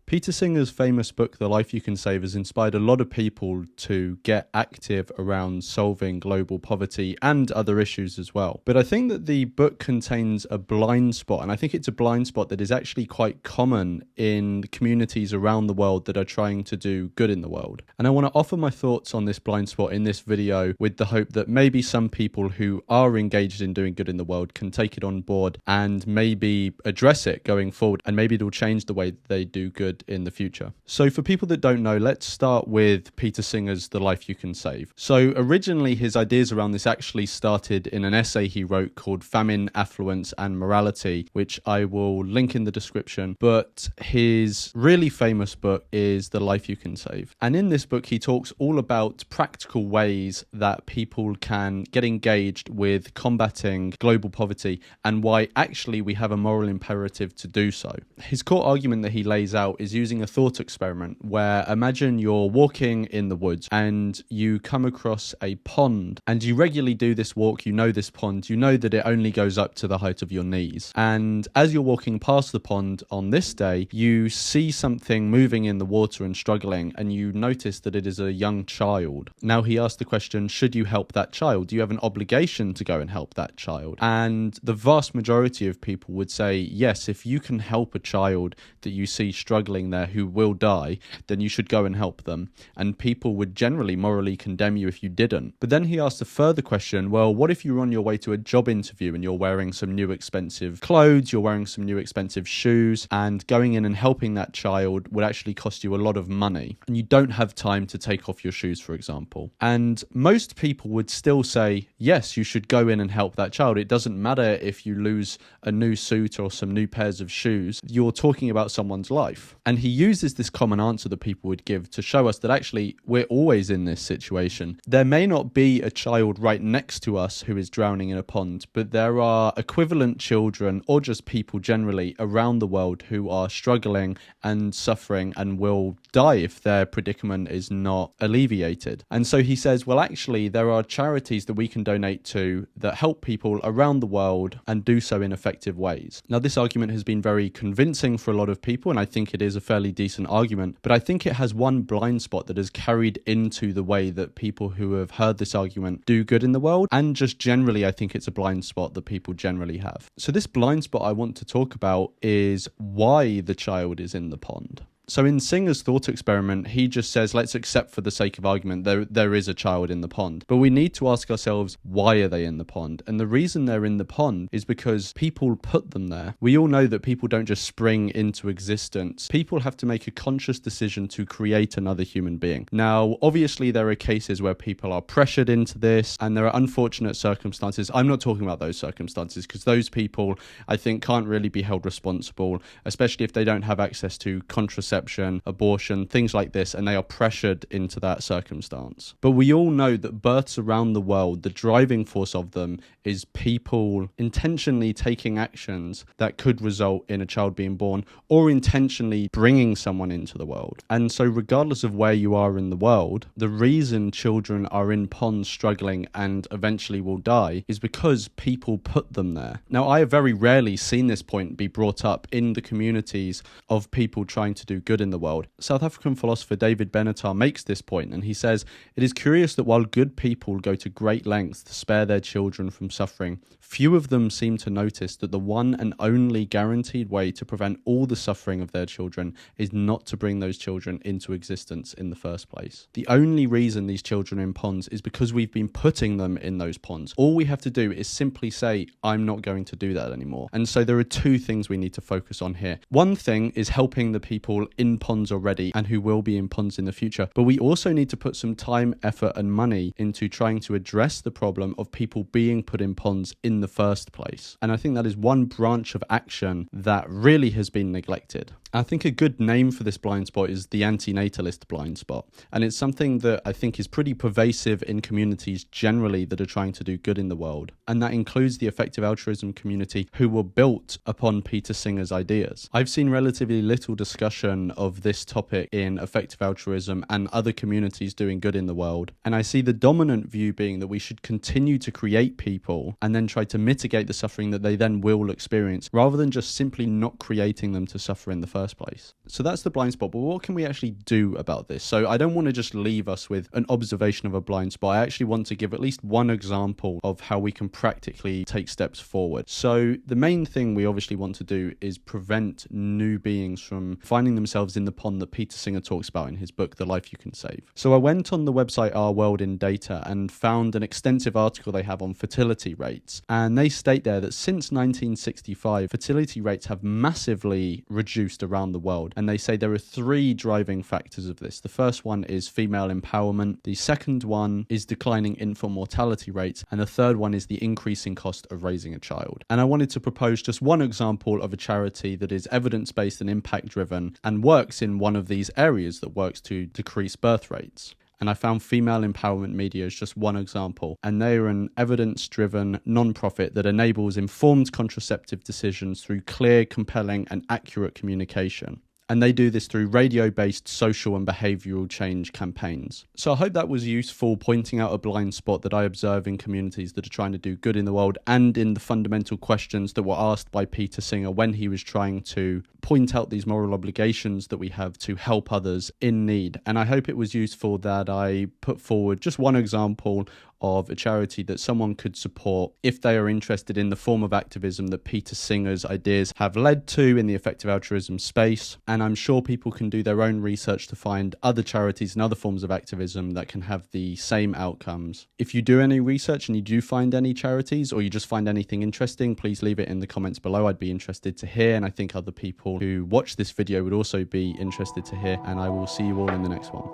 Peter Singer's famous book, The Life You Can Save, has inspired a lot of people to get active around solving global poverty and other issues as well. But I think that the book contains a blind spot, and I think it's a blind spot that is actually quite common in communities around the world that are trying to do good in the world. And I want to offer my thoughts on this blind spot in this video with the hope that maybe some people who are engaged in doing good in the world can take it on board and maybe address it going forward, and maybe it'll change the way they do good in the future. So for people that don't know, let's start with Peter Singer's The Life You Can Save. So originally his ideas around this actually started in an essay he wrote called Famine, Affluence and Morality, which I will link in the description. But his really famous book is The Life You Can Save. And in this book he talks all about practical ways that people can get engaged with combating global poverty and why actually we have a moral imperative to do so. His core argument that he lays out is using a thought experiment where imagine you're walking in the woods and you come across a pond, and you regularly do this walk, you know this pond, you know that it only goes up to the height of your knees. And as you're walking past the pond on this day, you see something moving in the water and struggling, and you notice that it is a young child. Now he asked the question, should you help that child? Do you have an obligation to go and help that child? And the vast majority of people would say, yes, if you can help a child that you see struggling there who will die, then you should go and help them. And people would generally morally condemn you if you didn't. But then he asked a further question, well, what if you're on your way to a job interview and you're wearing some new expensive clothes, you're wearing some new expensive shoes, and going in and helping that child would actually cost you a lot of money, and you don't have time to take off your shoes, for example. And most people would still say, yes, you should go in and help that child. It doesn't matter if you lose a new suit or some new pairs of shoes. You're talking about someone's life. And he uses this common answer that people would give to show us that actually we're always in this situation. There may not be a child right next to us who is drowning in a pond, but there are equivalent children or just people generally around the world who are struggling and suffering and will die if their predicament is not alleviated. And so he says, well, actually, there are charities that we can donate to that help people around the world and do so in effective ways. Now, this argument has been very convincing for a lot of people, and I think it is a fairly decent argument, but I think it has one blind spot that has carried into the way that people who have heard this argument do good in the world, and just generally, I think it's a blind spot that people generally have. So this blind spot I want to talk about is why the child is in the pond. So in Singer's thought experiment, he just says, let's accept for the sake of argument, there is a child in the pond. But we need to ask ourselves, why are they in the pond? And the reason they're in the pond is because people put them there. We all know that people don't just spring into existence. People have to make a conscious decision to create another human being. Now, obviously, there are cases where people are pressured into this, and there are unfortunate circumstances. I'm not talking about those circumstances, because those people, I think, can't really be held responsible, especially if they don't have access to contraception, abortion, things like this, and they are pressured into that circumstance. But we all know that births around the world, the driving force of them is people intentionally taking actions that could result in a child being born, or intentionally bringing someone into the world. And so regardless of where you are in the world, the reason children are in ponds struggling and eventually will die is because people put them there. Now, I have very rarely seen this point be brought up in the communities of people trying to do good in the world. South African philosopher David Benatar makes this point, and he says, it is curious that while good people go to great lengths to spare their children from suffering, few of them seem to notice that the one and only guaranteed way to prevent all the suffering of their children is not to bring those children into existence in the first place. The only reason these children are in ponds is because we've been putting them in those ponds. All we have to do is simply say, I'm not going to do that anymore. And so there are two things we need to focus on here. One thing is helping the people in ponds already and who will be in ponds in the future. But we also need to put some time, effort, and money into trying to address the problem of people being put in ponds in the first place. And I think that is one branch of action that really has been neglected. I think a good name for this blind spot is the antinatalist blind spot. And it's something that I think is pretty pervasive in communities generally that are trying to do good in the world. And that includes the Effective Altruism community, who were built upon Peter Singer's ideas. I've seen relatively little discussion of this topic in Effective Altruism and other communities doing good in the world. And I see the dominant view being that we should continue to create people and then try to mitigate the suffering that they then will experience, rather than just simply not creating them to suffer in the first place. So that's the blind spot, but what can we actually do about this? So I don't want to just leave us with an observation of a blind spot. I actually want to give at least one example of how we can practically take steps forward. So the main thing we obviously want to do is prevent new beings from finding themselves in the pond that Peter Singer talks about in his book, The Life You Can Save. So I went on the website Our World in Data and found an extensive article they have on fertility rates. And they state there that since 1965, fertility rates have massively reduced around the world. And they say there are three driving factors of this. The first one is female empowerment. The second one is declining infant mortality rates. And the third one is the increasing cost of raising a child. And I wanted to propose just one example of a charity that is evidence-based and impact-driven and works in one of these areas that works to decrease birth rates. And I found Female Empowerment Media as just one example. And they are an evidence-driven non-profit that enables informed contraceptive decisions through clear, compelling, and accurate communication. And they do this through radio-based social and behavioural change campaigns. So I hope that was useful, pointing out a blind spot that I observe in communities that are trying to do good in the world and in the fundamental questions that were asked by Peter Singer when he was trying to point out these moral obligations that we have to help others in need. And I hope it was useful that I put forward just one example of a charity that someone could support if they are interested in the form of activism that Peter Singer's ideas have led to in the effective altruism space. And I'm sure people can do their own research to find other charities and other forms of activism that can have the same outcomes. If you do any research and you do find any charities or you just find anything interesting, please leave it in the comments below. I'd be interested to hear, and I think other people who watch this video would also be interested to hear. And I will see you all in the next one.